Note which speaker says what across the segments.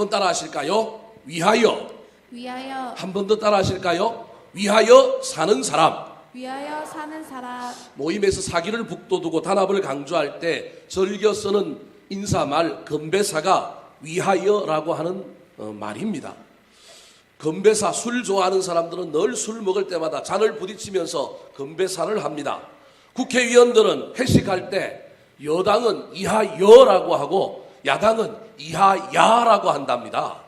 Speaker 1: 한번 따라 하실까요? 위하여.
Speaker 2: 위하여.
Speaker 1: 한 번 더 따라 하실까요? 위하여 사는 사람.
Speaker 2: 위하여 사는 사람.
Speaker 1: 모임에서 사기를 북돋우고 단합을 강조할 때 즐겨 쓰는 인사말 건배사가 위하여라고 하는 말입니다. 건배사, 술 좋아하는 사람들은 늘 술 먹을 때마다 잔을 부딪히면서 건배사를 합니다. 국회의원들은 회식할 때 여당은 이하여라고 하고 야당은 이하야라고 한답니다.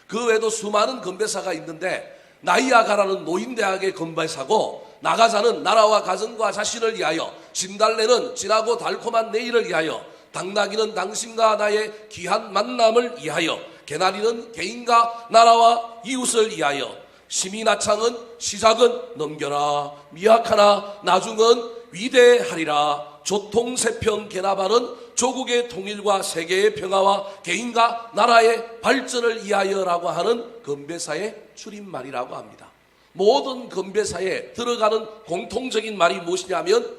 Speaker 1: 그 외에도 수많은 건배사가 있는데 나이아가라는 노인대학의 건배사고, 나가자는 나라와 가정과 자신을 위하여, 진달래는 진하고 달콤한 내일을 위하여, 당나귀는 당신과 나의 귀한 만남을 위하여, 개나리는 개인과 나라와 이웃을 위하여, 시민하창은 시작은 넘겨라, 미약하나 나중은 위대하리라, 조통세평 개나발은 조국의 통일과 세계의 평화와 개인과 나라의 발전을 위하여라고 하는 건배사의 줄임말이라고 합니다. 모든 건배사에 들어가는 공통적인 말이 무엇이냐면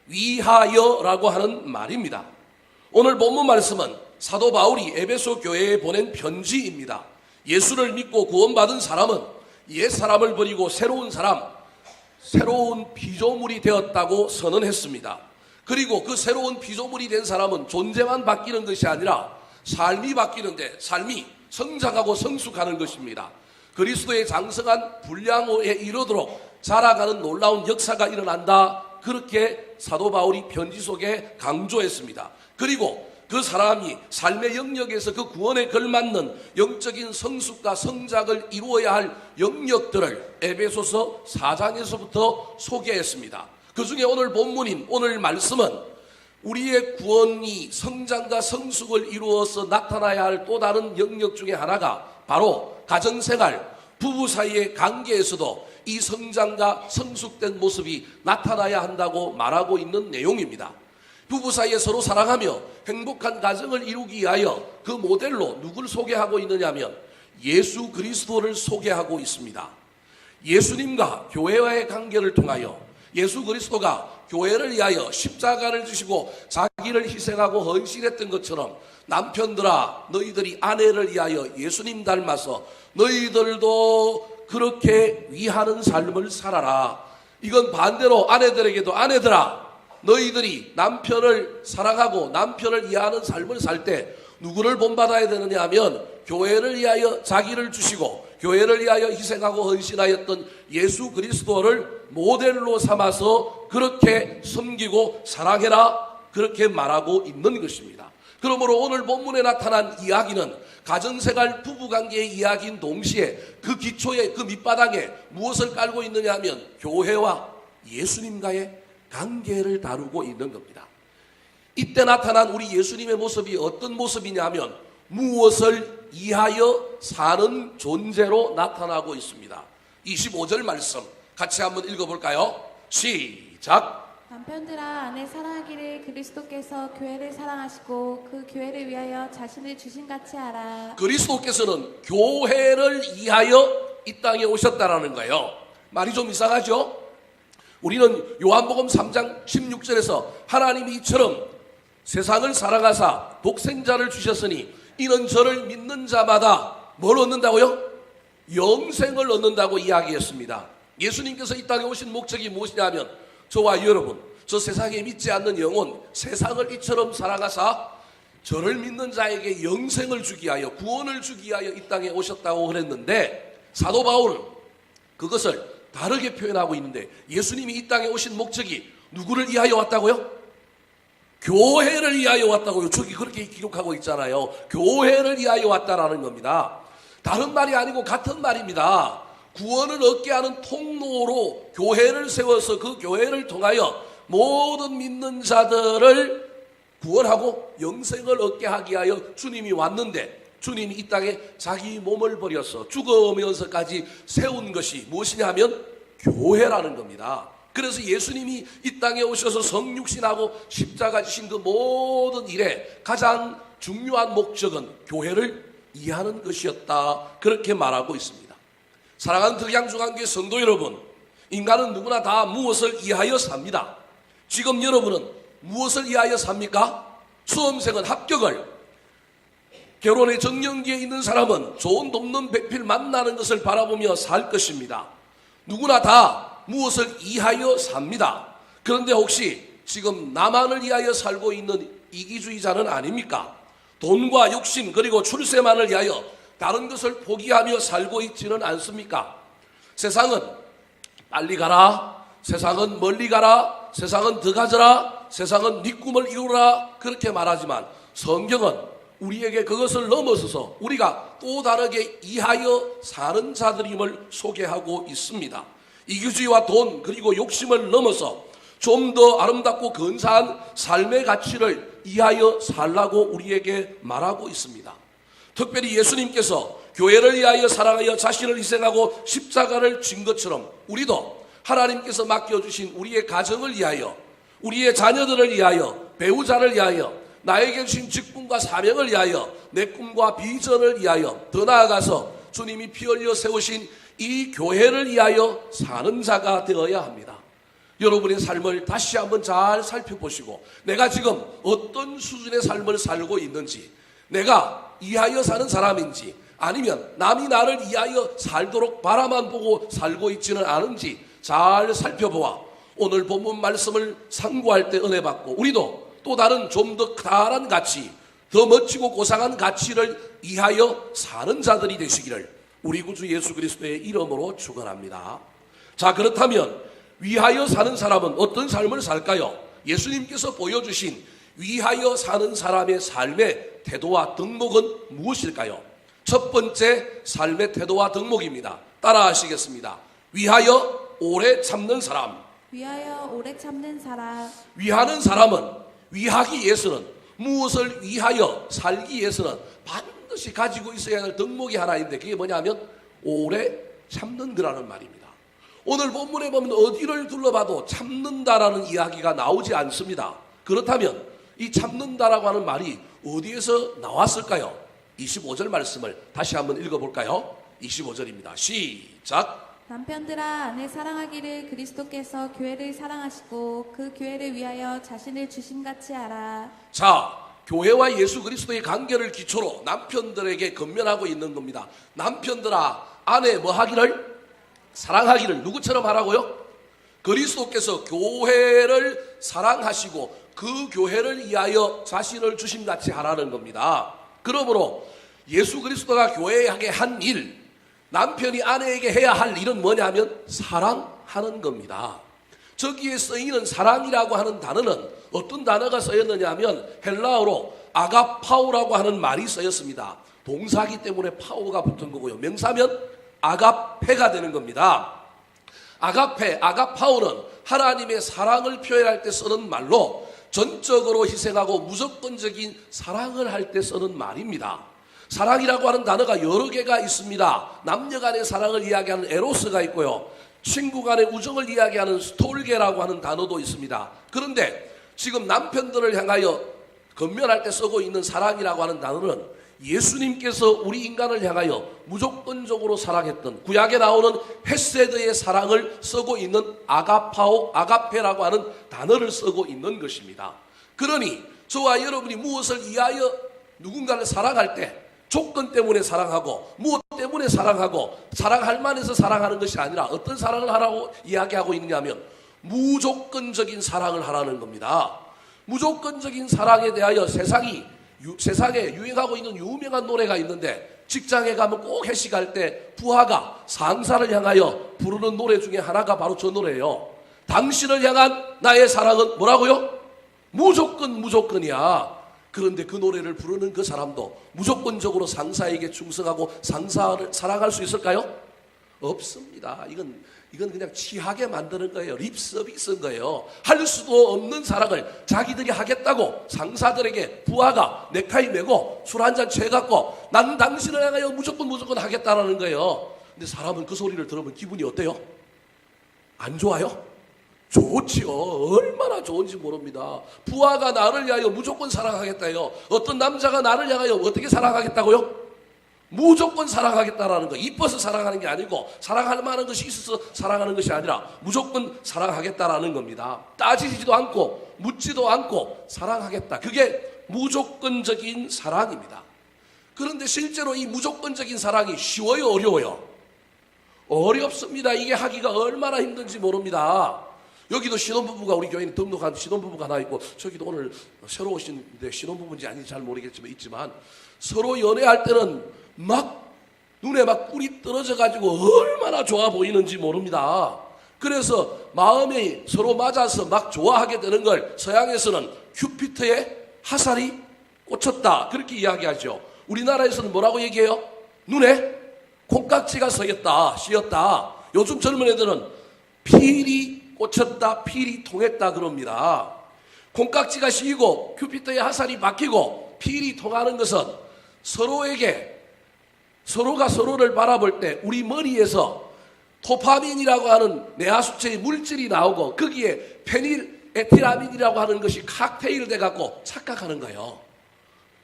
Speaker 1: 위하여라고 하는 말입니다. 오늘 본문 말씀은 사도 바울이 에베소 교회에 보낸 편지입니다. 예수를 믿고 구원받은 사람은 옛 사람을 버리고 새로운 사람, 새로운 피조물이 되었다고 선언했습니다. 그리고 그 새로운 피조물이 된 사람은 존재만 바뀌는 것이 아니라 삶이 바뀌는데, 삶이 성장하고 성숙하는 것입니다. 그리스도의 장성한 분량에 이르도록 자라가는 놀라운 역사가 일어난다, 그렇게 사도 바울이 편지 속에 강조했습니다. 그리고 그 사람이 삶의 영역에서 그 구원에 걸맞는 영적인 성숙과 성장을 이루어야 할 영역들을 에베소서 4장에서부터 소개했습니다. 그 중에 오늘 본문인 오늘 말씀은 우리의 구원이 성장과 성숙을 이루어서 나타나야 할 또 다른 영역 중에 하나가 바로 가정생활, 부부 사이의 관계에서도 이 성장과 성숙된 모습이 나타나야 한다고 말하고 있는 내용입니다. 부부 사이에 서로 사랑하며 행복한 가정을 이루기 위하여 그 모델로 누구를 소개하고 있느냐면 예수 그리스도를 소개하고 있습니다. 예수님과 교회와의 관계를 통하여 예수 그리스도가 교회를 위하여 십자가를 지시고 자기를 희생하고 헌신했던 것처럼, 남편들아 너희들이 아내를 위하여 예수님 닮아서 너희들도 그렇게 위하는 삶을 살아라. 이건 반대로 아내들에게도 아내들아 너희들이 남편을 사랑하고 남편을 이해하는 삶을 살 때 누구를 본받아야 되느냐 하면 교회를 위하여 자기를 주시고 교회를 위하여 희생하고 헌신하였던 예수 그리스도를 모델로 삼아서 그렇게 섬기고 사랑해라, 그렇게 말하고 있는 것입니다. 그러므로 오늘 본문에 나타난 이야기는 가정생활 부부관계의 이야기인 동시에 그 기초에, 그 밑바닥에 무엇을 깔고 있느냐 하면 교회와 예수님과의 관계를 다루고 있는 겁니다. 이때 나타난 우리 예수님의 모습이 어떤 모습이냐 하면 무엇을 이하여 사는 존재로 나타나고 있습니다. 25절 말씀 같이 한번 읽어볼까요? 시작.
Speaker 2: 남편들아 아내 사랑하기를 그리스도께서 교회를 사랑하시고 그 교회를 위하여 자신을 주신같이 하라.
Speaker 1: 그리스도께서는 교회를 위하여 이 땅에 오셨다라는 거예요. 말이 좀 이상하죠? 우리는 요한복음 3장 16절에서 하나님이 이처럼 세상을 사랑하사 독생자를 주셨으니 이는 저를 믿는 자마다 뭘 얻는다고요? 영생을 얻는다고 이야기했습니다. 예수님께서 이 땅에 오신 목적이 무엇이냐면 저와 여러분, 저 세상에 믿지 않는 영혼, 세상을 이처럼 사랑하사 저를 믿는 자에게 영생을 주기 위하여, 구원을 주기 위하여 이 땅에 오셨다고 그랬는데, 사도 바울은 그것을 다르게 표현하고 있는데, 예수님이 이 땅에 오신 목적이 누구를 위하여 왔다고요? 교회를 위하여 왔다고요. 저기 그렇게 기록하고 있잖아요. 교회를 위하여 왔다라는 겁니다. 다른 말이 아니고 같은 말입니다. 구원을 얻게 하는 통로로 교회를 세워서 그 교회를 통하여 모든 믿는 자들을 구원하고 영생을 얻게 하기 위하여 주님이 왔는데, 주님이 이 땅에 자기 몸을 버려서 죽으면서까지 세운 것이 무엇이냐 하면 교회라는 겁니다. 그래서 예수님이 이 땅에 오셔서 성육신하고 십자가 지신 그 모든 일에 가장 중요한 목적은 교회를 이해하는 것이었다, 그렇게 말하고 있습니다. 사랑하는 덕양중앙교회 성도 여러분, 인간은 누구나 다 무엇을 이해하여 삽니다. 지금 여러분은 무엇을 이해하여 삽니까? 수험생은 합격을, 결혼의 정년기에 있는 사람은 좋은 돕는 배필 만나는 것을 바라보며 살 것입니다. 누구나 다 무엇을 위하여 삽니다. 그런데 혹시 지금 나만을 위하여 살고 있는 이기주의자는 아닙니까? 돈과 욕심 그리고 출세만을 위하여 다른 것을 포기하며 살고 있지는 않습니까? 세상은 빨리 가라, 세상은 멀리 가라, 세상은 더 가져라, 세상은 네 꿈을 이루라 그렇게 말하지만 성경은 우리에게 그것을 넘어서서 우리가 또 다르게 이하여 사는 자들임을 소개하고 있습니다. 이기주의와 돈 그리고 욕심을 넘어서 좀 더 아름답고 근사한 삶의 가치를 이하여 살라고 우리에게 말하고 있습니다. 특별히 예수님께서 교회를 위하여 사랑하여 자신을 희생하고 십자가를 진 것처럼 우리도 하나님께서 맡겨주신 우리의 가정을 위하여, 우리의 자녀들을 위하여, 배우자를 위하여, 나에게 주신 직분과 사명을 위하여, 내 꿈과 비전을 위하여, 더 나아가서 주님이 피 흘려 세우신 이 교회를 위하여 사는 자가 되어야 합니다. 여러분의 삶을 다시 한번 잘 살펴보시고 내가 지금 어떤 수준의 삶을 살고 있는지, 내가 이하여 사는 사람인지 아니면 남이 나를 이하여 살도록 바라만 보고 살고 있지는 않은지 잘 살펴보아 오늘 본문 말씀을 상고할 때 은혜 받고 우리도 또 다른 좀 더 다양한 가치, 더 멋지고 고상한 가치를 이하여 사는 자들이 되시기를 우리 구주 예수 그리스도의 이름으로 축원합니다. 자, 그렇다면 위하여 사는 사람은 어떤 삶을 살까요? 예수님께서 보여주신 위하여 사는 사람의 삶의 태도와 덕목은 무엇일까요? 첫 번째 삶의 태도와 덕목입니다. 따라 하시겠습니다. 위하여 오래 참는 사람.
Speaker 2: 위하여 오래 참는 사람.
Speaker 1: 위하는 사람은 위하기 위해서는, 무엇을 위하여 살기 위해서는 반드시 가지고 있어야 할 덕목이 하나 있는데 그게 뭐냐면 오래 참는 거라는 말입니다. 오늘 본문에 보면 어디를 둘러봐도 참는다라는 이야기가 나오지 않습니다. 그렇다면 이 참는다라고 하는 말이 어디에서 나왔을까요? 25절 말씀을 다시 한번 읽어볼까요? 25절입니다. 시작.
Speaker 2: 남편들아 아내 사랑하기를 그리스도께서 교회를 사랑하시고 그 교회를 위하여 자신을 주심같이 하라.
Speaker 1: 자, 교회와 예수 그리스도의 관계를 기초로 남편들에게 권면하고 있는 겁니다. 남편들아 아내 뭐 하기를? 사랑하기를. 누구처럼 하라고요? 그리스도께서 교회를 사랑하시고 그 교회를 위하여 자신을 주심같이 하라는 겁니다. 그러므로 예수 그리스도가 교회에게 한 일, 남편이 아내에게 해야 할 일은 뭐냐면 사랑하는 겁니다. 저기에 쓰이는 사랑이라고 하는 단어는 어떤 단어가 쓰였느냐 하면 헬라어로 아가파오라고 하는 말이 쓰였습니다. 동사기 때문에 파오가 붙은 거고요. 명사면 아가페가 되는 겁니다. 아가페, 아가파오는 하나님의 사랑을 표현할 때 쓰는 말로 전적으로 희생하고 무조건적인 사랑을 할 때 쓰는 말입니다. 사랑이라고 하는 단어가 여러 개가 있습니다. 남녀 간의 사랑을 이야기하는 에로스가 있고요. 친구 간의 우정을 이야기하는 스톨게라고 하는 단어도 있습니다. 그런데 지금 남편들을 향하여 권면할 때 쓰고 있는 사랑이라고 하는 단어는 예수님께서 우리 인간을 향하여 무조건적으로 사랑했던 구약에 나오는 헤세드의 사랑을 쓰고 있는 아가파오, 아가페라고 하는 단어를 쓰고 있는 것입니다. 그러니 저와 여러분이 무엇을 위하여 누군가를 사랑할 때 조건 때문에 사랑하고 무엇 때문에 사랑하고 사랑할 만해서 사랑하는 것이 아니라 어떤 사랑을 하라고 이야기하고 있느냐면 무조건적인 사랑을 하라는 겁니다. 무조건적인 사랑에 대하여 세상에 유행하고 있는 유명한 노래가 있는데 직장에 가면 꼭 회식할 때 부하가 상사를 향하여 부르는 노래 중에 하나가 바로 저 노래예요. 당신을 향한 나의 사랑은 뭐라고요? 무조건이야. 그런데 그 노래를 부르는 그 사람도 무조건적으로 상사에게 충성하고 상사를 사랑할 수 있을까요? 없습니다. 이건 그냥 취하게 만드는 거예요. 립 서비스인 거예요. 할 수도 없는 사랑을 자기들이 하겠다고 상사들에게 부하가 넥타이 메고 술 한잔 취해갖고 난 당신을 향하여 무조건 하겠다라는 거예요. 근데 사람은 그 소리를 들으면 기분이 어때요? 안 좋아요? 좋지요. 얼마나 좋은지 모릅니다. 부하가 나를 위하여 무조건 사랑하겠다요. 어떤 남자가 나를 향하여 어떻게 사랑하겠다고요? 무조건 사랑하겠다라는 거. 이뻐서 사랑하는 게 아니고 사랑할 만한 것이 있어서 사랑하는 것이 아니라 무조건 사랑하겠다라는 겁니다. 따지지도 않고 묻지도 않고 사랑하겠다. 그게 무조건적인 사랑입니다. 그런데 실제로 이 무조건적인 사랑이 쉬워요, 어려워요? 어렵습니다. 이게 하기가 얼마나 힘든지 모릅니다. 여기도 신혼부부가, 우리 교회에 등록한 신혼부부가 하나 있고, 저기도 오늘 새로 오신데 신혼부부인지 아닌지 잘 모르겠지만 있지만, 서로 연애할 때는 막 눈에 막 꿀이 떨어져 가지고 얼마나 좋아 보이는지 모릅니다. 그래서 마음이 서로 맞아서 막 좋아하게 되는 걸 서양에서는 큐피트의 화살이 꽂혔다, 그렇게 이야기하죠. 우리나라에서는 뭐라고 얘기해요? 눈에 콩깍지가 씌었다. 요즘 젊은 애들은 필이 꽂혔다, 필이 통했다 그럽니다. 콩깍지가 씌이고 큐피트의 화살이 박히고 필이 통하는 것은 서로가 서로를 바라볼 때 우리 머리에서 도파민이라고 하는 뇌하수체의 물질이 나오고 거기에 페닐에틸아민이라고 하는 것이 칵테일 돼갖고 착각하는 거예요.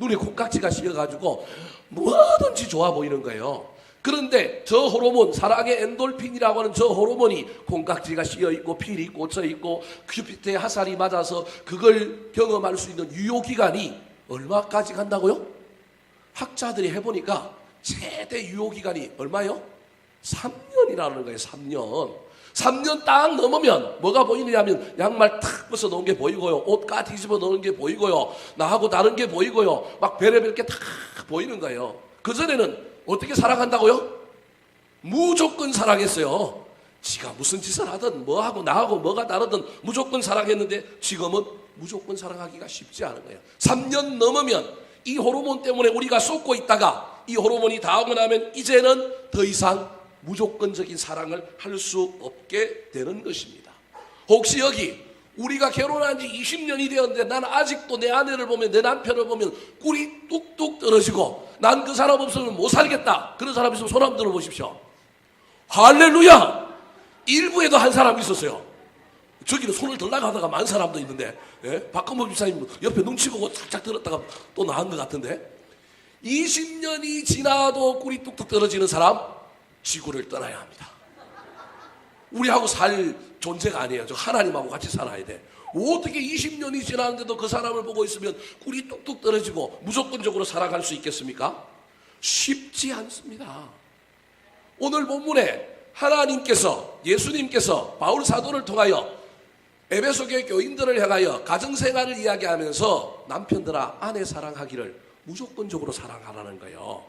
Speaker 1: 눈에 콩깍지가 씌어가지고 뭐든지 좋아 보이는 거예요. 그런데 저 호르몬, 사랑의 엔돌핀이라고 하는 저 호르몬이 콩깍지가 씌어있고 필이 꽂혀있고 큐피트의 화살이 맞아서 그걸 경험할 수 있는 유효기간이 얼마까지 간다고요? 학자들이 해보니까 최대 유효기간이 얼마요? 3년이라는 거예요. 3년 딱 넘으면 뭐가 보이느냐면 양말 탁 벗어 놓은 게 보이고요, 옷 뒤집어 놓은 게 보이고요, 나하고 다른 게 보이고요, 막 별의별 게 다 보이는 거예요. 그전에는 어떻게 사랑한다고요? 무조건 사랑했어요. 지가 무슨 짓을 하든 뭐하고 나하고 뭐가 다르든 무조건 사랑했는데 지금은 무조건 사랑하기가 쉽지 않은 거예요. 3년 넘으면 이 호르몬 때문에 우리가 쏟고 있다가 이 호르몬이 다 오고 나면 이제는 더 이상 무조건적인 사랑을 할 수 없게 되는 것입니다. 혹시 여기 우리가 결혼한 지 20년이 되었는데 난 아직도 내 아내를 보면, 내 남편을 보면 꿀이 뚝뚝 떨어지고 난 그 사람 없으면 못 살겠다, 그런 사람 있으면 손 한번 들어보십시오. 할렐루야! 일부에도 한 사람 있었어요. 저기는 손을 들라고 하다가 만 사람도 있는데, 예? 박건모 집사님 옆에 눈치 보고 살짝 들었다가 또 나은 것 같은데, 20년이 지나도 꿀이 뚝뚝 떨어지는 사람, 지구를 떠나야 합니다. 우리하고 살 존재가 아니에요. 저 하나님하고 같이 살아야 돼. 어떻게 20년이 지났는데도 그 사람을 보고 있으면 꿀이 뚝뚝 떨어지고 무조건적으로 살아갈 수 있겠습니까? 쉽지 않습니다. 오늘 본문에 하나님께서, 예수님께서 바울 사도를 통하여 에베소교회 교인들을 향하여 가정생활을 이야기하면서 남편들아 아내 사랑하기를 무조건적으로 사랑하라는 거예요.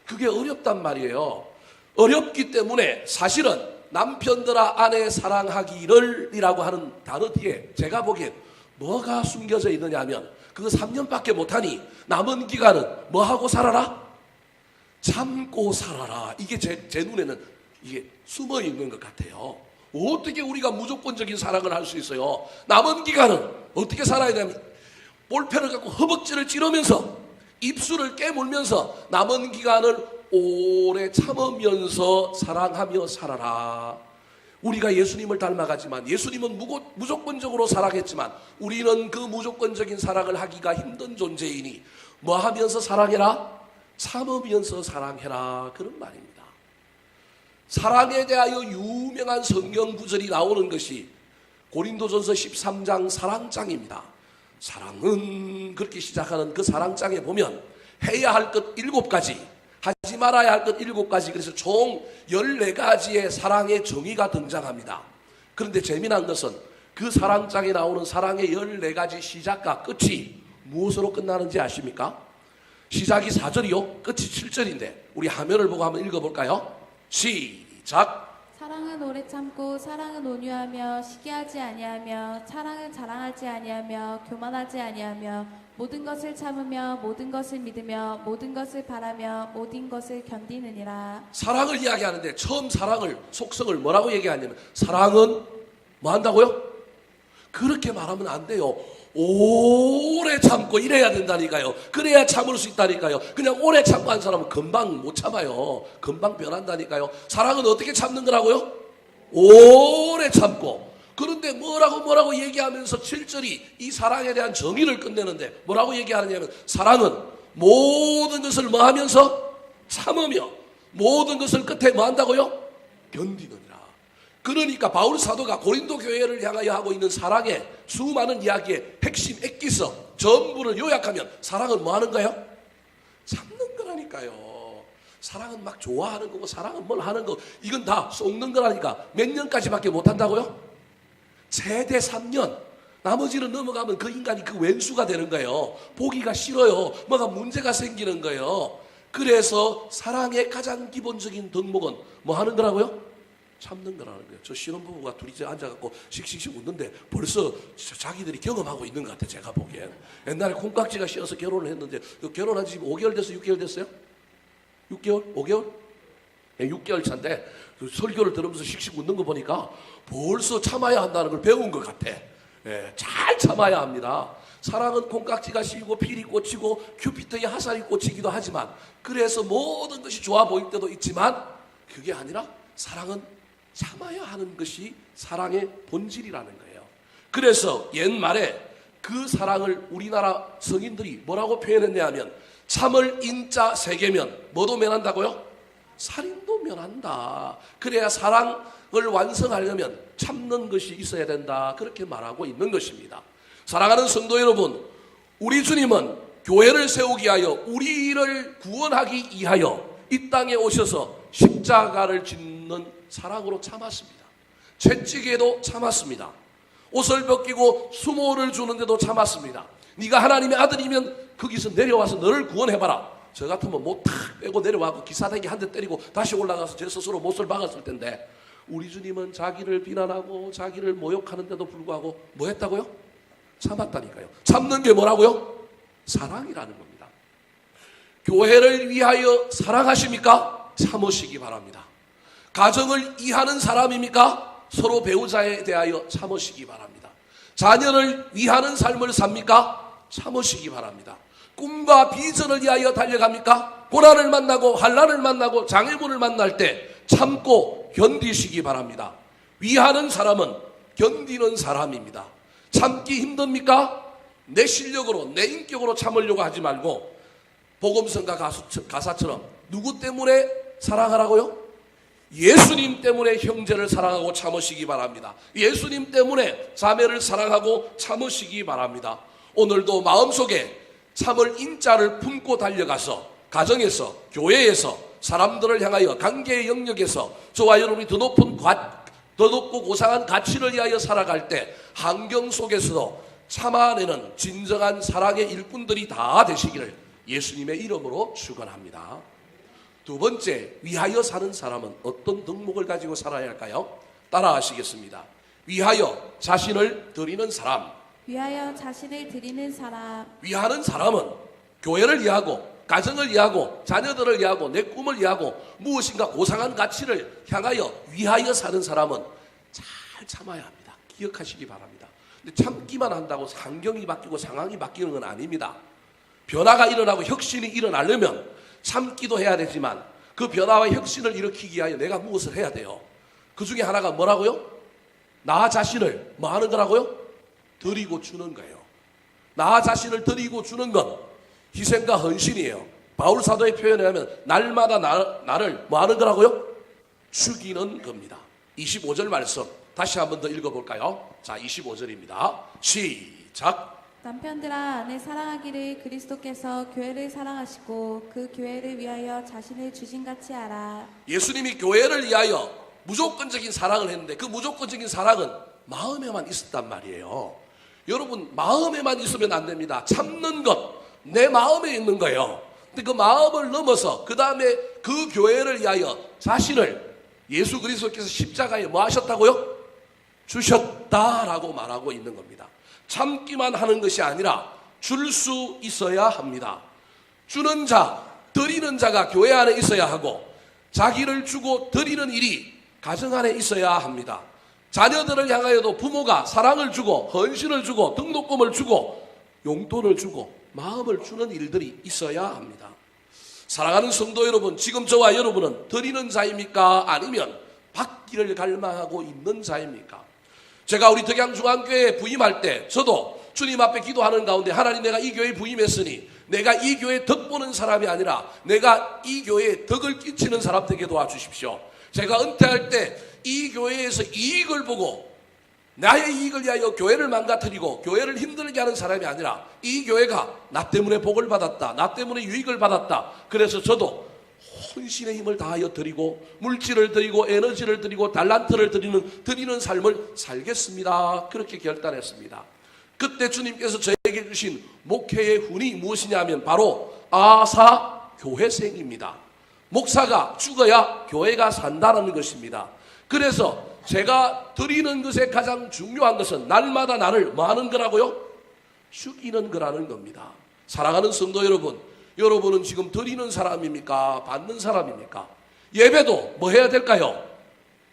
Speaker 1: 그게 어렵단 말이에요. 어렵기 때문에 사실은 남편들아 아내 사랑하기를 이라고 하는 단어 뒤에 제가 보기엔 뭐가 숨겨져 있느냐 하면, 그거 3년밖에 못하니 남은 기간은 뭐하고 살아라? 참고 살아라. 이게 제 눈에는 이게 숨어 있는 것 같아요. 어떻게 우리가 무조건적인 사랑을 할 수 있어요? 남은 기간은 어떻게 살아야 되냐면 볼펜을 갖고 허벅지를 찌르면서 입술을 깨물면서 남은 기간을 오래 참으면서 사랑하며 살아라. 우리가 예수님을 닮아가지만, 예수님은 무조건적으로 사랑했지만 우리는 그 무조건적인 사랑을 하기가 힘든 존재이니 뭐 하면서 사랑해라? 참으면서 사랑해라, 그런 말입니다. 사랑에 대하여 유명한 성경 구절이 나오는 것이 고린도전서 13장 사랑장입니다. 사랑은, 그렇게 시작하는 그 사랑장에 보면 해야 할 것 7가지, 하지 말아야 할 것 7가지, 그래서 총 14가지의 사랑의 정의가 등장합니다. 그런데 재미난 것은 그 사랑장에 나오는 사랑의 14가지 시작과 끝이 무엇으로 끝나는지 아십니까? 시작이 4절이요, 끝이 7절인데 우리 화면을 보고 한번 읽어볼까요? 시작.
Speaker 2: 사랑은 오래 참고 사랑은 온유하며 시기하지 아니하며 사랑은 자랑하지 아니하며 교만하지 아니하며 모든 것을 참으며 모든 것을 믿으며 모든 것을 바라며 모든 것을 견디느니라. 사랑을
Speaker 1: 이야기하는데 처음 사랑을, 속성을 뭐라고 얘기하냐면 사랑은 뭐 한다고요? 그렇게 말하면 안 돼요. 오래 참고 이래야 된다니까요. 그래야 참을 수 있다니까요. 그냥 오래 참고 한 사람은 금방 못 참아요. 금방 변한다니까요. 사랑은 어떻게 참는 거라고요? 오래 참고. 그런데 뭐라고 얘기하면서 7절이 이 사랑에 대한 정의를 끝내는데 뭐라고 얘기하느냐면 사랑은 모든 것을 뭐 하면서? 참으며 모든 것을 끝에 뭐 한다고요? 견디느니라. 그러니까 바울 사도가 고린도 교회를 향하여 하고 있는 사랑의 수많은 이야기의 핵심 액기서 전부를 요약하면 사랑은 뭐 하는 거예요? 참는 거라니까요. 아니라니까요. 사랑은 막 좋아하는 거고 사랑은 뭘 하는 거 이건 다 속는 거라니까. 몇 년까지밖에 못 한다고요? 최대 3년. 나머지는 넘어가면 그 인간이 그 왼수가 되는 거예요. 보기가 싫어요. 뭐가 문제가 생기는 거예요. 그래서 사랑의 가장 기본적인 덕목은 뭐 하는 거라고요? 참는 거라는 거예요. 저 신혼부부가 둘이 앉아갖고 씩씩씩 웃는데 벌써 자기들이 경험하고 있는 것 같아요. 제가 보기엔. 옛날에 콩깍지가 씌어서 결혼을 했는데 결혼한 지 5개월 됐어요? 6개월 됐어요? 6개월? 5개월? 네, 6개월 차인데 그 설교를 들으면서 씩씩 웃는 거 보니까 벌써 참아야 한다는 걸 배운 것 같아. 예, 잘 참아야 합니다. 사랑은 콩깍지가 씌고 필이 꽂히고 큐피터의 화살이 꽂히기도 하지만 그래서 모든 것이 좋아 보일 때도 있지만 그게 아니라 사랑은 참아야 하는 것이 사랑의 본질이라는 거예요. 그래서 옛말에 그 사랑을 우리나라 성인들이 뭐라고 표현했냐 하면 참을 인자 세계면 뭐도 면한다고요? 살인도 면한다. 그래야 사랑을 완성하려면 참는 것이 있어야 된다. 그렇게 말하고 있는 것입니다. 사랑하는 성도 여러분, 우리 주님은 교회를 세우기 위하여 우리를 구원하기 위하여 이 땅에 오셔서 십자가를 짓는 사랑으로 참았습니다. 채찍에도 참았습니다. 옷을 벗기고 수모를 주는데도 참았습니다. 네가 하나님의 아들이면 거기서 내려와서 너를 구원해봐라. 저 같으면 못 탁 빼고 내려와서 기사대기 한 대 때리고 다시 올라가서 제 스스로 못을 박았을 텐데 우리 주님은 자기를 비난하고 자기를 모욕하는데도 불구하고 뭐 했다고요? 참았다니까요. 참는 게 뭐라고요? 사랑이라는 겁니다. 교회를 위하여 사랑하십니까? 참으시기 바랍니다. 가정을 이해하는 사람입니까? 서로 배우자에 대하여 참으시기 바랍니다. 자녀를 위하는 삶을 삽니까? 참으시기 바랍니다. 꿈과 비전을 위하여 달려갑니까? 고난을 만나고 환난을 만나고 장애물을 만날 때 참고 견디시기 바랍니다. 위하는 사람은 견디는 사람입니다. 참기 힘듭니까? 내 실력으로 내 인격으로 참으려고 하지 말고 복음성가 가사처럼 누구 때문에 사랑하라고요? 예수님 때문에 형제를 사랑하고 참으시기 바랍니다. 예수님 때문에 자매를 사랑하고 참으시기 바랍니다. 오늘도 마음속에 참을 인자를 품고 달려가서 가정에서 교회에서 사람들을 향하여 관계의 영역에서 저와 여러분이 더 높고 고상한 가치를 위하여 살아갈 때 환경 속에서도 참아내는 진정한 사랑의 일꾼들이 다 되시기를 예수님의 이름으로 축원합니다. 두 번째, 위하여 사는 사람은 어떤 덕목을 가지고 살아야 할까요? 따라하시겠습니다. 위하여 자신을 드리는 사람.
Speaker 2: 위하여 자신을 드리는 사람.
Speaker 1: 위하는 사람은 교회를 위하고 가정을 위하고 자녀들을 위하고 내 꿈을 위하고 무엇인가 고상한 가치를 향하여 위하여 사는 사람은 잘 참아야 합니다. 기억하시기 바랍니다. 근데 참기만 한다고 환경이 바뀌고 상황이 바뀌는 건 아닙니다. 변화가 일어나고 혁신이 일어나려면 참기도 해야 되지만 그 변화와 혁신을 일으키기 위하여 내가 무엇을 해야 돼요? 그 중에 하나가 뭐라고요? 나 자신을 뭐 하는 거라고요? 드리고 주는 거예요. 나 자신을 드리고 주는 건 희생과 헌신이에요. 바울 사도의 표현에 하면 날마다 나를 뭐 하는 거라고요? 죽이는 겁니다. 25절 말씀 다시 한번 더 읽어볼까요? 자, 25절입니다. 시작.
Speaker 2: 남편들아 아내 사랑하기를 그리스도께서 교회를 사랑하시고 그 교회를 위하여 자신을 주신같이 하라.
Speaker 1: 예수님이 교회를 위하여 무조건적인 사랑을 했는데 그 무조건적인 사랑은 마음에만 있었단 말이에요. 여러분 마음에만 있으면 안 됩니다. 참는 것 내 마음에 있는 거예요. 근데 그 마음을 넘어서 그 다음에 그 교회를 위하여 자신을 예수 그리스도께서 십자가에 뭐 하셨다고요? 주셨다라고 말하고 있는 겁니다. 참기만 하는 것이 아니라 줄 수 있어야 합니다. 주는 자, 드리는 자가 교회 안에 있어야 하고 자기를 주고 드리는 일이 가정 안에 있어야 합니다. 자녀들을 향하여도 부모가 사랑을 주고 헌신을 주고 등록금을 주고 용돈을 주고 마음을 주는 일들이 있어야 합니다. 사랑하는 성도 여러분, 지금 저와 여러분은 드리는 자입니까? 아니면 받기를 갈망하고 있는 자입니까? 제가 우리 덕양중앙교회에 부임할 때 저도 주님 앞에 기도하는 가운데 하나님 내가 이 교회에 부임했으니 내가 이 교회에 덕 보는 사람이 아니라 내가 이 교회에 덕을 끼치는 사람 되게 도와주십시오. 제가 은퇴할 때 이 교회에서 이익을 보고 나의 이익을 위하여 교회를 망가뜨리고 교회를 힘들게 하는 사람이 아니라 이 교회가 나 때문에 복을 받았다, 나 때문에 유익을 받았다, 그래서 저도 혼신의 힘을 다하여 드리고 물질을 드리고 에너지를 드리고 달란트를 드리는 삶을 살겠습니다. 그렇게 결단했습니다. 그때 주님께서 저에게 주신 목회의 훈이 무엇이냐면 바로 아사 교회생입니다. 목사가 죽어야 교회가 산다는 것입니다. 그래서 제가 드리는 것에 가장 중요한 것은 날마다 나를 뭐 하는 거라고요? 죽이는 거라는 겁니다. 사랑하는 성도 여러분, 여러분은 지금 드리는 사람입니까? 받는 사람입니까? 예배도 뭐 해야 될까요?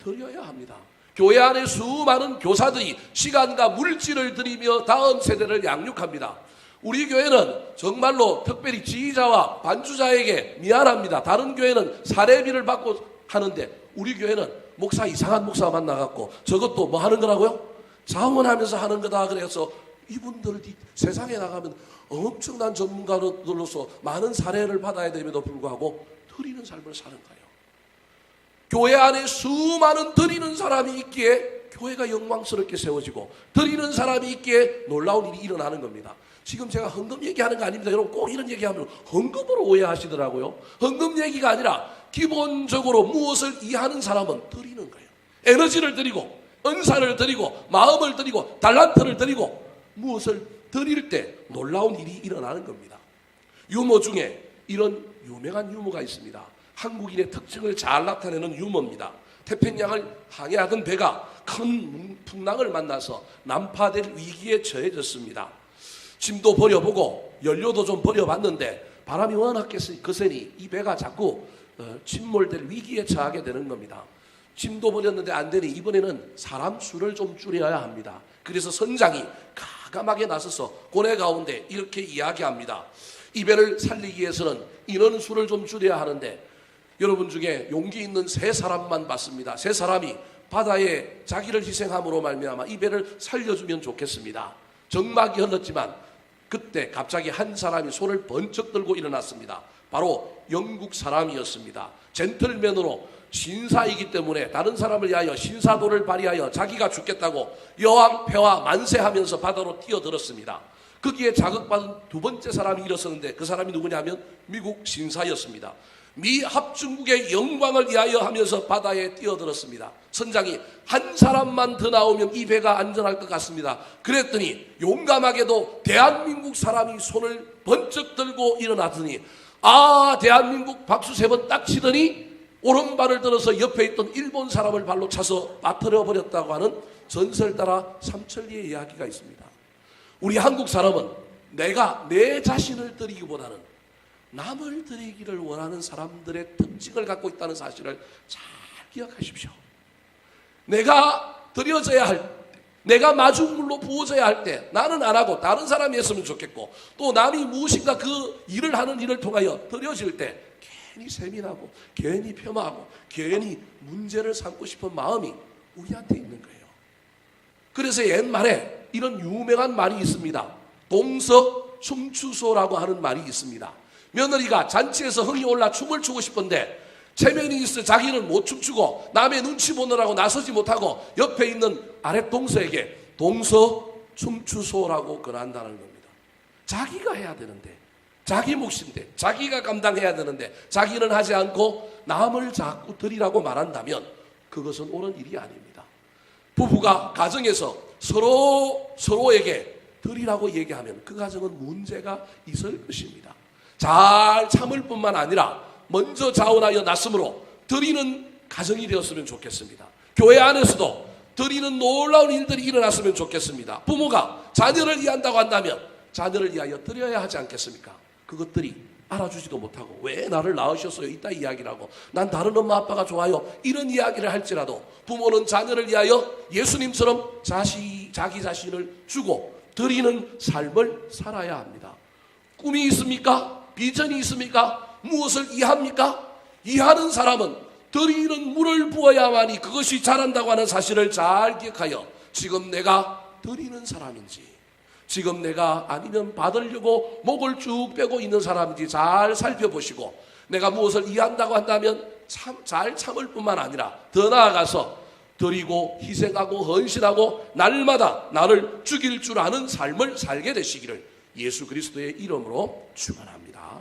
Speaker 1: 드려야 합니다. 교회 안에 수많은 교사들이 시간과 물질을 들이며 다음 세대를 양육합니다. 우리 교회는 정말로 특별히 지휘자와 반주자에게 미안합니다. 다른 교회는 사례비를 받고 하는데 우리 교회는 목사 이상한 목사 만나갖고 저것도 뭐 하는 거라고요? 자원하면서 하는 거다. 그래서 이분들이 세상에 나가면 엄청난 전문가로서 많은 사례를 받아야 됨에도 불구하고 드리는 삶을 사는 거예요. 교회 안에 수많은 드리는 사람이 있기에 교회가 영광스럽게 세워지고 드리는 사람이 있기에 놀라운 일이 일어나는 겁니다. 지금 제가 헌금 얘기하는 거 아닙니다. 여러분 꼭 이런 얘기하면 헌금으로 오해하시더라고요. 헌금 얘기가 아니라 기본적으로 무엇을 이해하는 사람은 드리는 거예요. 에너지를 드리고 은사를 드리고 마음을 드리고 달란트를 드리고 무엇을 드릴 때 놀라운 일이 일어나는 겁니다. 유머 중에 이런 유명한 유머가 있습니다. 한국인의 특징을 잘 나타내는 유머입니다. 태평양을 항해하던 배가 큰 풍랑을 만나서 난파될 위기에 처해졌습니다. 짐도 버려보고 연료도 좀 버려봤는데 바람이 워낙 거세니 이 배가 자꾸 침몰될 위기에 처하게 되는 겁니다. 짐도 버렸는데 안 되니 이번에는 사람 수를 좀 줄여야 합니다. 그래서 선장이 가감하게 나서서 고뇌 가운데 이렇게 이야기합니다. 이 배를 살리기 위해서는 인원 수를 좀 줄여야 하는데 여러분 중에 용기 있는 세 사람만 봤습니다. 세 사람이 바다에 자기를 희생함으로 말미암아 이 배를 살려주면 좋겠습니다. 정막이 흘렀지만 그때 갑자기 한 사람이 손을 번쩍 들고 일어났습니다. 바로 영국 사람이었습니다. 젠틀맨으로 신사이기 때문에 다른 사람을 위하여 신사도를 발휘하여 자기가 죽겠다고 여왕 폐하 만세하면서 바다로 뛰어들었습니다. 거기에 자극받은 두 번째 사람이 일어섰는데 그 사람이 누구냐면 미국 신사였습니다. 미 합중국의 영광을 위하여 하면서 바다에 뛰어들었습니다. 선장이 한 사람만 더 나오면 이 배가 안전할 것 같습니다. 그랬더니 용감하게도 대한민국 사람이 손을 번쩍 들고 일어나더니 대한민국 박수 세 번 딱 치더니 오른발을 들어서 옆에 있던 일본 사람을 발로 차서 빠뜨려 버렸다고 하는 전설 따라 삼천리의 이야기가 있습니다. 우리 한국 사람은 내가 내 자신을 드리기보다는 남을 드리기를 원하는 사람들의 특징을 갖고 있다는 사실을 잘 기억하십시오. 내가 드려져야 할 때, 내가 마중물로 부어져야 할 때 나는 안 하고 다른 사람이 했으면 좋겠고 또 남이 무엇인가 그 일을 하는 일을 통하여 드려질 때 괜히 세민하고 괜히 폄하하고 괜히 문제를 삼고 싶은 마음이 우리한테 있는 거예요. 그래서 옛말에 이런 유명한 말이 있습니다. 동서 춤추소라고 하는 말이 있습니다. 며느리가 잔치에서 흥이 올라 춤을 추고 싶은데 체면이 있어 자기는 못 춤추고 남의 눈치 보느라고 나서지 못하고 옆에 있는 아랫동서에게 동서 춤추소라고 권한다는 겁니다. 자기가 해야 되는데 자기 몫인데 자기가 감당해야 되는데 자기는 하지 않고 남을 자꾸 드리라고 말한다면 그것은 옳은 일이 아닙니다. 부부가 가정에서 서로에게 드리라고 얘기하면 그 가정은 문제가 있을 것입니다. 잘 참을 뿐만 아니라 먼저 자원하여 났으므로 드리는 가정이 되었으면 좋겠습니다. 교회 안에서도 드리는 놀라운 일들이 일어났으면 좋겠습니다. 부모가 자녀를 위한다고 한다면 자녀를 위하여 드려야 하지 않겠습니까? 그것들이 알아주지도 못하고 왜 나를 낳으셨어요? 이따 이야기를 하고 난 다른 엄마 아빠가 좋아요. 이런 이야기를 할지라도 부모는 자녀를 위하여 예수님처럼 자기 자신을 주고 드리는 삶을 살아야 합니다. 꿈이 있습니까? 비전이 있습니까? 무엇을 이해합니까? 이해하는 사람은 드리는 물을 부어야만이 그것이 자란다고 하는 사실을 잘 기억하여 지금 내가 드리는 사람인지 지금 내가 아니면 받으려고 목을 쭉 빼고 있는 사람인지 잘 살펴보시고 내가 무엇을 이해한다고 한다면 잘 참을 뿐만 아니라 더 나아가서 드리고 희생하고 헌신하고 날마다 나를 죽일 줄 아는 삶을 살게 되시기를 예수 그리스도의 이름으로 축원합니다.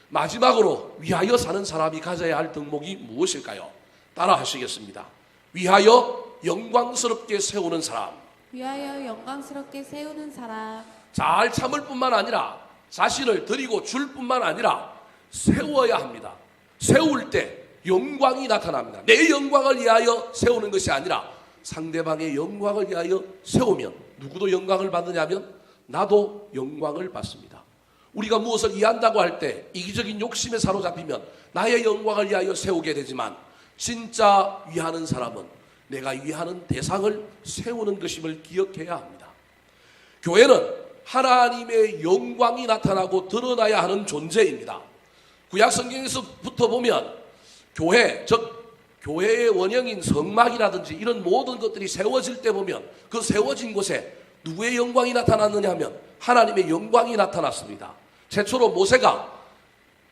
Speaker 1: 마지막으로 위하여 사는 사람이 가져야 할 덕목이 무엇일까요? 따라 하시겠습니다. 위하여 영광스럽게 세우는 사람.
Speaker 2: 위하여 영광스럽게 세우는 사람.
Speaker 1: 잘 참을 뿐만 아니라 자신을 드리고 줄 뿐만 아니라 세워야 합니다. 세울 때 영광이 나타납니다. 내 영광을 위하여 세우는 것이 아니라 상대방의 영광을 위하여 세우면 누구도 영광을 받느냐면 나도 영광을 받습니다. 우리가 무엇을 이해한다고 할 때 이기적인 욕심에 사로잡히면 나의 영광을 위하여 세우게 되지만 진짜 위하는 사람은 내가 위하는 대상을 세우는 것임을 기억해야 합니다. 교회는 하나님의 영광이 나타나고 드러나야 하는 존재입니다. 구약 성경에서부터 보면 교회, 즉 교회의 원형인 성막이라든지 이런 모든 것들이 세워질 때 보면 그 세워진 곳에 누구의 영광이 나타났느냐 하면 하나님의 영광이 나타났습니다. 최초로 모세가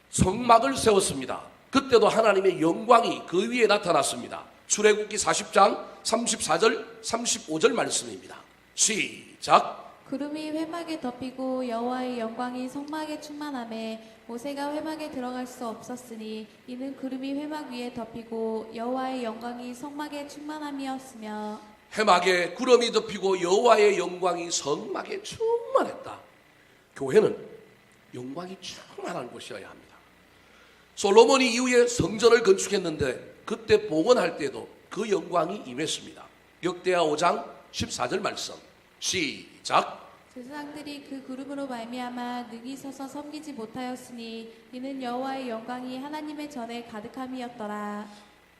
Speaker 1: 성막을 세웠습니다. 그때도 하나님의 영광이 그 위에 나타났습니다. 출애굽기 40장 34절 35절 말씀입니다. 시작.
Speaker 2: 구름이 회막에 덮이고 여호와의 영광이 성막에 충만하매 모세가 회막에 들어갈 수 없었으니 이는 구름이 회막 위에 덮이고 여호와의 영광이 성막에 충만함이었으며.
Speaker 1: 회막에 구름이 덮이고 여호와의 영광이 성막에 충만했다. 교회는 영광이 충만한 곳이어야 합니다. 솔로몬이 이후에 성전을 건축했는데 그때 복원할 때도 그 영광이 임했습니다. 역대하 5장 14절 말씀 시작.
Speaker 2: 제사장들이 그 구름으로 말미암아 능히 서서 섬기지 못하였으니 이는 여호와의 영광이 하나님의 전에 가득함이었더라.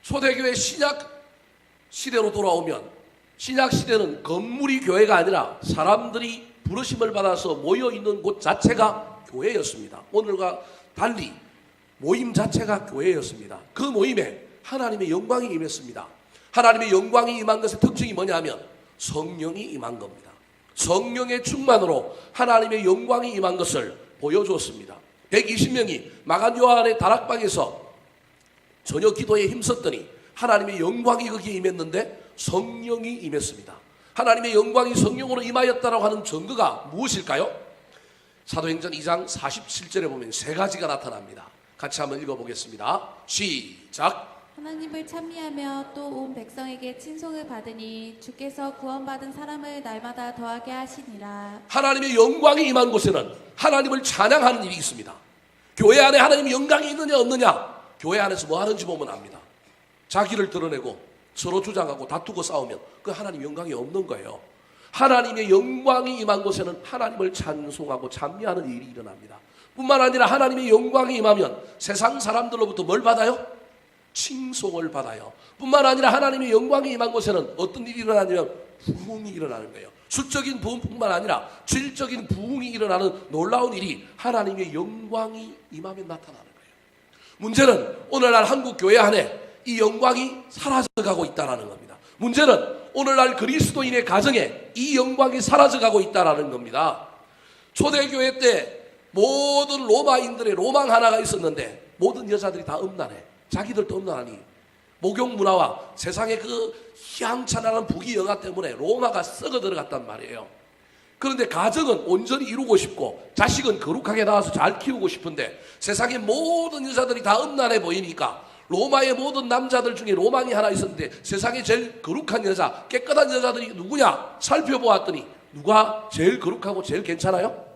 Speaker 1: 초대교회 신약 시대로 돌아오면 신약 시대는 건물이 교회가 아니라 사람들이 부르심을 받아서 모여있는 곳 자체가 교회였습니다. 오늘과 달리 모임 자체가 교회였습니다. 그 모임에 하나님의 영광이 임했습니다. 하나님의 영광이 임한 것의 특징이 뭐냐 하면 성령이 임한 겁니다. 성령의 충만으로 하나님의 영광이 임한 것을 보여주었습니다. 120명이 마간 요한의 다락방에서 저녁 기도에 힘썼더니 하나님의 영광이 거기에 임했는데 성령이 임했습니다. 하나님의 영광이 성령으로 임하였다라고 하는 증거가 무엇일까요? 사도행전 2장 47절에 보면 세 가지가 나타납니다. 같이 한번 읽어보겠습니다. 시작.
Speaker 2: 하나님을 찬미하며 또 온 백성에게 친송을 받으니 주께서 구원받은 사람을 날마다 더하게 하시니라.
Speaker 1: 하나님의 영광이 임한 곳에는 하나님을 찬양하는 일이 있습니다. 교회 안에 하나님의 영광이 있느냐 없느냐 교회 안에서 뭐 하는지 보면 압니다. 자기를 드러내고 서로 주장하고 다투고 싸우면 그 하나님 영광이 없는 거예요. 하나님의 영광이 임한 곳에는 하나님을 찬송하고 찬미하는 일이 일어납니다. 뿐만 아니라 하나님의 영광이 임하면 세상 사람들로부터 뭘 받아요? 칭송을 받아요. 뿐만 아니라 하나님의 영광이 임한 곳에는 어떤 일이 일어나냐면 부흥이 일어나는 거예요. 수적인 부흥뿐만 아니라 질적인 부흥이 일어나는 놀라운 일이 하나님의 영광이 임하면 나타나는 거예요. 문제는 오늘날 한국 교회 안에 이 영광이 사라져가고 있다는 겁니다. 문제는 오늘날 그리스도인의 가정에 이 영광이 사라져가고 있다는 겁니다. 초대교회 때 모든 로마인들의 로망 하나가 있었는데 모든 여자들이 다 음란해. 자기들도 음란하니 목욕 문화와 세상의 그 희망찬란한 부귀영화 때문에 로마가 썩어 들어갔단 말이에요. 그런데 가정은 온전히 이루고 싶고 자식은 거룩하게 낳아서 잘 키우고 싶은데 세상의 모든 여자들이 다 음란해 보이니까 로마의 모든 남자들 중에 로망이 하나 있었는데 세상에 제일 거룩한 여자, 깨끗한 여자들이 누구냐 살펴보았더니 누가 제일 거룩하고 제일 괜찮아요?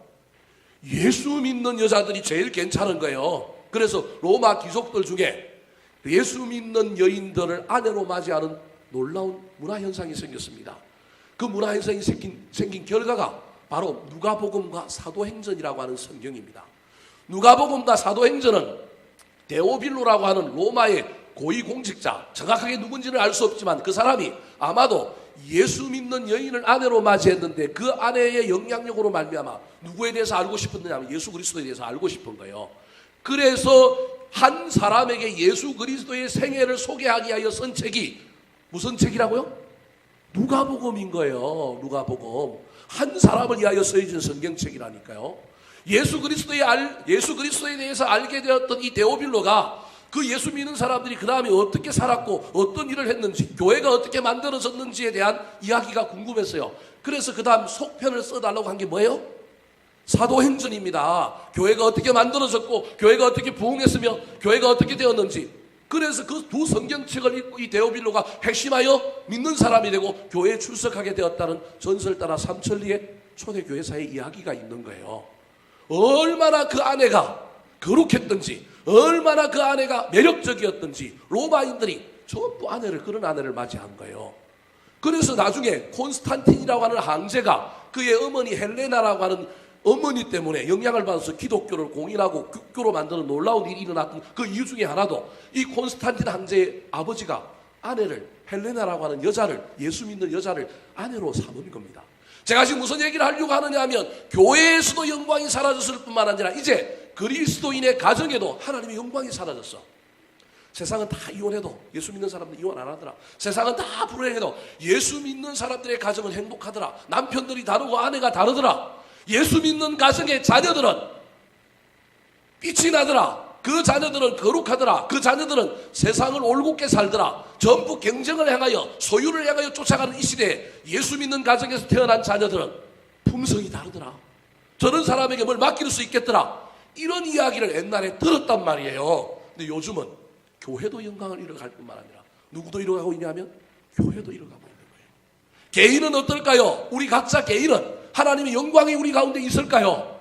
Speaker 1: 예수 믿는 여자들이 제일 괜찮은 거예요. 그래서 로마 귀족들 중에 예수 믿는 여인들을 아내로 맞이하는 놀라운 문화현상이 생겼습니다. 그 문화현상이 생긴 결과가 바로 누가복음과 사도행전이라고 하는 성경입니다. 누가복음과 사도행전은 데오빌로라고 하는 로마의 고위공직자, 정확하게 누군지는 알 수 없지만 그 사람이 아마도 예수 믿는 여인을 아내로 맞이했는데 그 아내의 영향력으로 말미암아 누구에 대해서 알고 싶었느냐 하면 예수 그리스도에 대해서 알고 싶은 거예요. 그래서 한 사람에게 예수 그리스도의 생애를 소개하기 위하여 쓴 책이 무슨 책이라고요? 누가복음인 거예요. 누가복음. 한 사람을 위하여 쓰여진 성경책이라니까요. 예수 그리스도에 대해서 알게 되었던 이 데오빌로가 그 예수 믿는 사람들이 그 다음에 어떻게 살았고 어떤 일을 했는지, 교회가 어떻게 만들어졌는지에 대한 이야기가 궁금했어요. 그래서 그 다음 속편을 써달라고 한 게 뭐예요? 사도행전입니다. 교회가 어떻게 만들어졌고 교회가 어떻게 부흥했으며 교회가 어떻게 되었는지. 그래서 그 두 성경책을 읽고 이 데오빌로가 핵심하여 믿는 사람이 되고 교회에 출석하게 되었다는 전설 따라 삼천리의 초대교회사의 이야기가 있는 거예요. 얼마나 그 아내가 거룩했던지, 얼마나 그 아내가 매력적이었던지 로마인들이 전부 그런 아내를 맞이한 거예요. 그래서 나중에 콘스탄틴이라고 하는 황제가 그의 어머니 헬레나라고 하는 어머니 때문에 영향을 받아서 기독교를 공인하고 국교로 만드는 놀라운 일이 일어났던 그 이유 중에 하나도 이 콘스탄틴 황제의 아버지가 아내를 헬레나라고 하는 여자를, 예수 믿는 여자를 아내로 삼은 겁니다. 제가 지금 무슨 얘기를 하려고 하느냐 하면 교회에서도 영광이 사라졌을 뿐만 아니라 이제 그리스도인의 가정에도 하나님의 영광이 사라졌어. 세상은 다 이혼해도 예수 믿는 사람들 이혼 안 하더라. 세상은 다 불행해도 예수 믿는 사람들의 가정은 행복하더라. 남편들이 다르고 아내가 다르더라. 예수 믿는 가정의 자녀들은 빛이 나더라. 그 자녀들은 거룩하더라. 그 자녀들은 세상을 올곧게 살더라. 전부 경쟁을 향하여, 소유를 향하여 쫓아가는 이 시대에 예수 믿는 가정에서 태어난 자녀들은 품성이 다르더라. 저런 사람에게 뭘 맡길 수 있겠더라. 이런 이야기를 옛날에 들었단 말이에요. 근데 요즘은 교회도 영광을 잃어갈 뿐만 아니라 누구도 잃어가고 있냐면 교회도 잃어가고 있는 거예요. 개인은 어떨까요? 우리 각자 개인은 하나님의 영광이 우리 가운데 있을까요?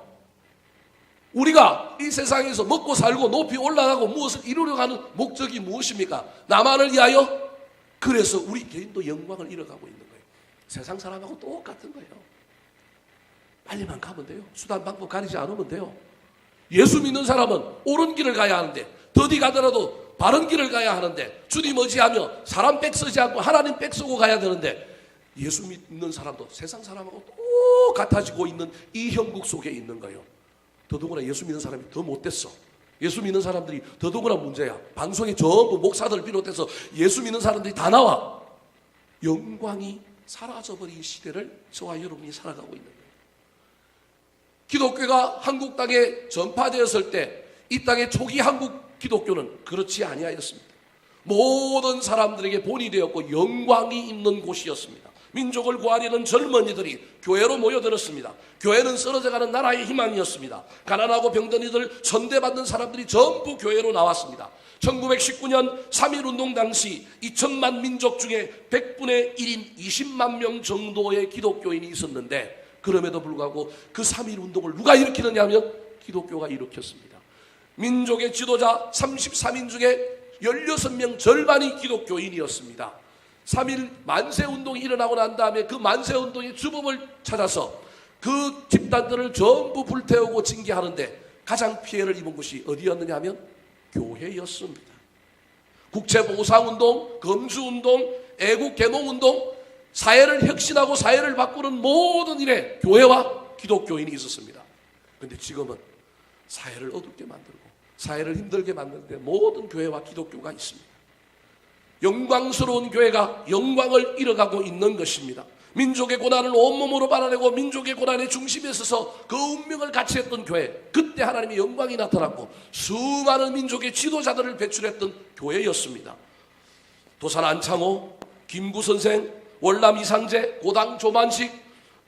Speaker 1: 우리가 이 세상에서 먹고 살고 높이 올라가고 무엇을 이루려고 하는 목적이 무엇입니까? 나만을 위하여? 그래서 우리 개인도 영광을 잃어가고 있는 거예요. 세상 사람하고 똑같은 거예요. 빨리만 가면 돼요. 수단 방법 가리지 않으면 돼요. 예수 믿는 사람은 옳은 길을 가야 하는데, 더디 가더라도 바른 길을 가야 하는데, 주님 의지하며 사람 백 쓰지 않고 하나님 백 쓰고 가야 되는데, 예수 믿는 사람도 세상 사람하고 똑같아지고 있는 이 형국 속에 있는 거예요. 더더구나 예수 믿는 사람이 더 못됐어. 예수 믿는 사람들이 더더구나 문제야. 방송에 전부 목사들 비롯해서 예수 믿는 사람들이 다 나와. 영광이 사라져버린 시대를 저와 여러분이 살아가고 있는 거예요. 기독교가 한국 땅에 전파되었을 때 이 땅의 초기 한국 기독교는 그렇지 아니하였습니다. 모든 사람들에게 본이 되었고 영광이 있는 곳이었습니다. 민족을 구하려는 젊은이들이 교회로 모여들었습니다. 교회는 쓰러져가는 나라의 희망이었습니다. 가난하고 병든 이들, 천대받는 사람들이 전부 교회로 나왔습니다. 1919년 3.1운동 당시 2천만 민족 중에 100분의 1인 20만 명 정도의 기독교인이 있었는데, 그럼에도 불구하고 그 3.1운동을 누가 일으키느냐 하면 기독교가 일으켰습니다. 민족의 지도자 33인 중에 16명 절반이 기독교인이었습니다. 3.1 만세운동이 일어나고 난 다음에 그 만세운동의 주범을 찾아서 그 집단들을 전부 불태우고 징계하는데 가장 피해를 입은 곳이 어디였느냐 하면 교회였습니다. 국채보상운동, 금주운동, 애국개몽운동, 사회를 혁신하고 사회를 바꾸는 모든 일에 교회와 기독교인이 있었습니다. 그런데 지금은 사회를 어둡게 만들고 사회를 힘들게 만드는데 모든 교회와 기독교가 있습니다. 영광스러운 교회가 영광을 잃어가고 있는 것입니다. 민족의 고난을 온몸으로 받아내고 민족의 고난의 중심에 서서 그 운명을 같이 했던 교회, 그때 하나님의 영광이 나타났고 수많은 민족의 지도자들을 배출했던 교회였습니다. 도산 안창호, 김구 선생, 월남 이상재, 고당 조만식,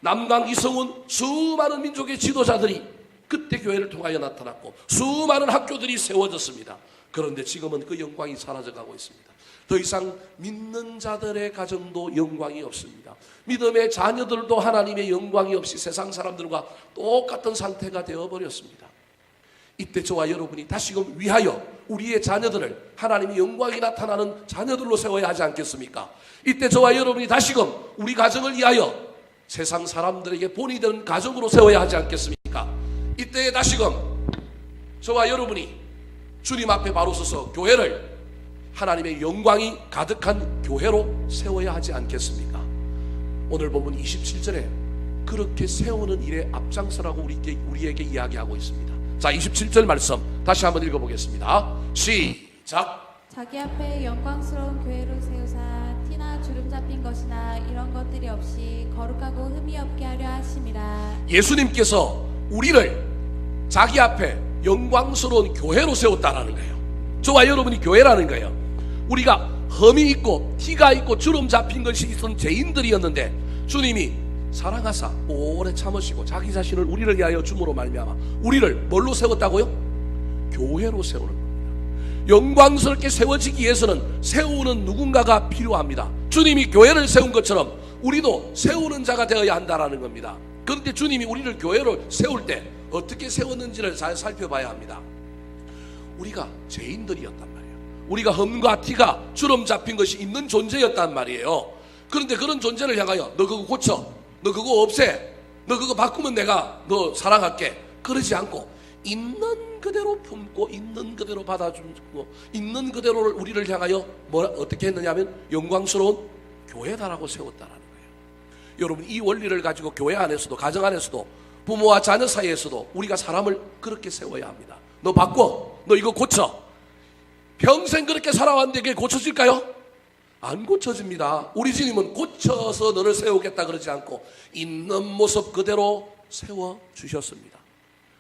Speaker 1: 남강 이성훈, 수많은 민족의 지도자들이 그때 교회를 통하여 나타났고 수많은 학교들이 세워졌습니다. 그런데 지금은 그 영광이 사라져가고 있습니다. 더 이상 믿는 자들의 가정도 영광이 없습니다. 믿음의 자녀들도 하나님의 영광이 없이 세상 사람들과 똑같은 상태가 되어버렸습니다. 이때 저와 여러분이 다시금 위하여 우리의 자녀들을 하나님의 영광이 나타나는 자녀들로 세워야 하지 않겠습니까? 이때 저와 여러분이 다시금 우리 가정을 위하여 세상 사람들에게 본이 되는 가정으로 세워야 하지 않겠습니까? 이때에 다시금 저와 여러분이 주님 앞에 바로 서서 교회를 하나님의 영광이 가득한 교회로 세워야 하지 않겠습니까? 오늘 본문 27절에 그렇게 세우는 일에 앞장서라고 우리에게 이야기하고 있습니다. 자, 27절 말씀 다시 한번 읽어보겠습니다. 시작.
Speaker 2: 자기 앞에 영광스러운 교회로 세우사 티나 주름 잡힌 것이나 이런 것들이 없이 거룩하고 흠이 없게 하려 하심이라.
Speaker 1: 예수님께서 우리를 자기 앞에 영광스러운 교회로 세웠다라는 거예요. 저와 여러분이 교회라는 거예요. 우리가 흠이 있고 티가 있고 주름 잡힌 것이 있던 죄인들이었는데 주님이 사랑하사 오래 참으시고 자기 자신을 우리를 위하여 줌으로 말미암아 우리를 뭘로 세웠다고요? 교회로 세우는 겁니다. 영광스럽게 세워지기 위해서는 세우는 누군가가 필요합니다. 주님이 교회를 세운 것처럼 우리도 세우는 자가 되어야 한다는 겁니다. 그런데 주님이 우리를 교회로 세울 때 어떻게 세웠는지를 잘 살펴봐야 합니다. 우리가 죄인들이었단 말이에요. 우리가 흠과 티가 주름 잡힌 것이 있는 존재였단 말이에요. 그런데 그런 존재를 향하여 너 그거 고쳐, 너 그거 없애, 너 그거 바꾸면 내가 너 사랑할게, 그러지 않고 있는 그대로 품고 있는 그대로 받아주고 있는 그대로를 우리를 향하여 어떻게 했느냐면 영광스러운 교회다라고 세웠다라는 거예요. 여러분, 이 원리를 가지고 교회 안에서도 가정 안에서도 부모와 자녀 사이에서도 우리가 사람을 그렇게 세워야 합니다. 너 바꿔, 너 이거 고쳐. 평생 그렇게 살아왔는데 그게 고쳐질까요? 안 고쳐집니다. 우리 주님은 고쳐서 너를 세우겠다 그러지 않고 있는 모습 그대로 세워주셨습니다.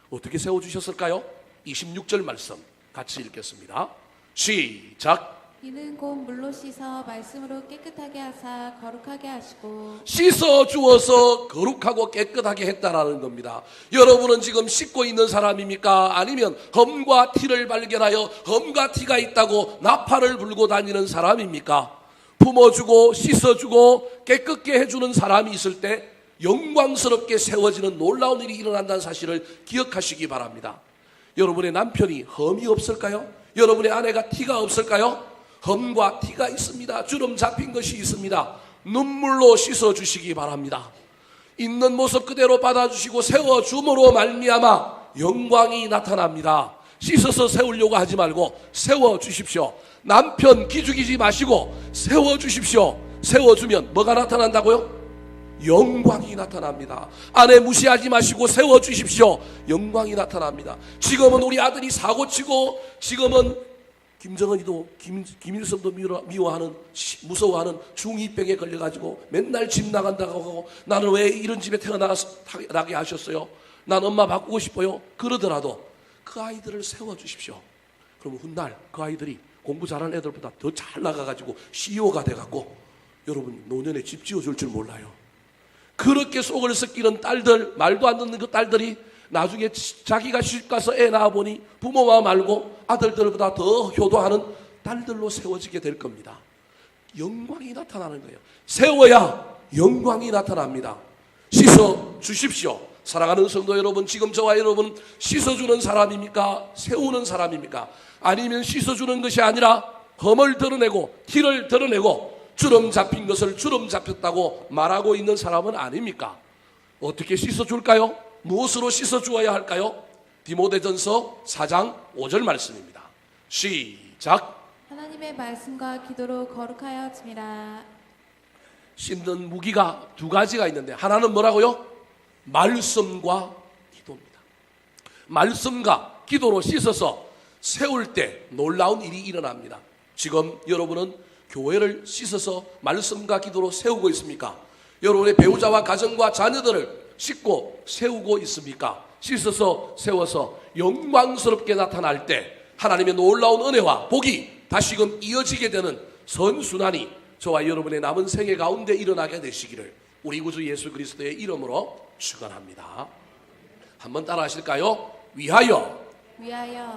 Speaker 1: 어떻게 세워주셨을까요? 26절 말씀 같이 읽겠습니다. 시작.
Speaker 2: 이는 곧 물로 씻어 말씀으로 깨끗하게 하사 거룩하게 하시고
Speaker 1: 씻어 주어서 거룩하고 깨끗하게 했다라는 겁니다. 여러분은 지금 씻고 있는 사람입니까? 아니면 흠과 티를 발견하여 흠과 티가 있다고 나팔을 불고 다니는 사람입니까? 품어주고 씻어주고 깨끗게 해주는 사람이 있을 때 영광스럽게 세워지는 놀라운 일이 일어난다는 사실을 기억하시기 바랍니다. 여러분의 남편이 흠이 없을까요? 여러분의 아내가 티가 없을까요? 흠과 티가 있습니다. 주름 잡힌 것이 있습니다. 눈물로 씻어주시기 바랍니다. 있는 모습 그대로 받아주시고 세워줌으로 말미암아 영광이 나타납니다. 씻어서 세우려고 하지 말고 세워주십시오. 남편 기죽이지 마시고 세워주십시오. 세워주면 뭐가 나타난다고요? 영광이 나타납니다. 아내 무시하지 마시고 세워주십시오. 영광이 나타납니다. 지금은 우리 아들이 사고치고 지금은 김정은이도 김일성도 미워하는 무서워하는 중2병에 걸려가지고 맨날 집 나간다고 하고 나는 왜 이런 집에 태어나게 하셨어요? 난 엄마 바꾸고 싶어요. 그러더라도 그 아이들을 세워주십시오. 그러면 훗날 그 아이들이 공부 잘하는 애들보다 더 잘 나가가지고 CEO가 돼갖고 여러분 노년에 집 지어줄 줄 몰라요. 그렇게 속을 썩기는 딸들, 말도 안 듣는 그 딸들이 나중에 자기가 시집 가서 애 낳아보니 부모와 말고 아들들보다 더 효도하는 딸들로 세워지게 될 겁니다. 영광이 나타나는 거예요. 세워야 영광이 나타납니다. 씻어 주십시오. 사랑하는 성도 여러분, 지금 저와 여러분 씻어주는 사람입니까? 세우는 사람입니까? 아니면 씻어주는 것이 아니라 흠을 드러내고 티를 드러내고 주름 잡힌 것을 주름 잡혔다고 말하고 있는 사람은 아닙니까? 어떻게 씻어줄까요? 무엇으로 씻어주어야 할까요? 디모데전서 4장 5절 말씀입니다. 시작.
Speaker 2: 하나님의 말씀과 기도로 거룩하여 짐이라.
Speaker 1: 씻는 무기가 두 가지가 있는데 하나는 뭐라고요? 말씀과 기도입니다. 말씀과 기도로 씻어서 세울 때 놀라운 일이 일어납니다. 지금 여러분은 교회를 씻어서 말씀과 기도로 세우고 있습니까? 여러분의 배우자와 가정과 자녀들을 씻고 세우고 있습니까? 씻어서 세워서 영광스럽게 나타날 때 하나님의 놀라운 은혜와 복이 다시금 이어지게 되는 선순환이 저와 여러분의 남은 생애 가운데 일어나게 되시기를 우리 구주 예수 그리스도의 이름으로 축원합니다. 한번 따라 하실까요? 위하여.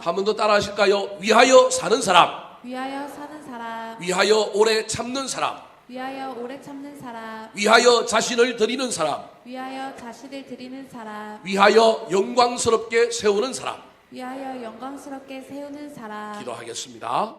Speaker 1: 한 번 더 따라 하실까요? 위하여 사는 사람.
Speaker 2: 위하여 사는 사람.
Speaker 1: 위하여 오래 참는 사람.
Speaker 2: 위하여 오래 참는 사람.
Speaker 1: 위하여 자신을 드리는 사람.
Speaker 2: 위하여 자신을 드리는 사람.
Speaker 1: 위하여 영광스럽게 세우는 사람.
Speaker 2: 위하여 영광스럽게 세우는 사람.
Speaker 1: 기도하겠습니다.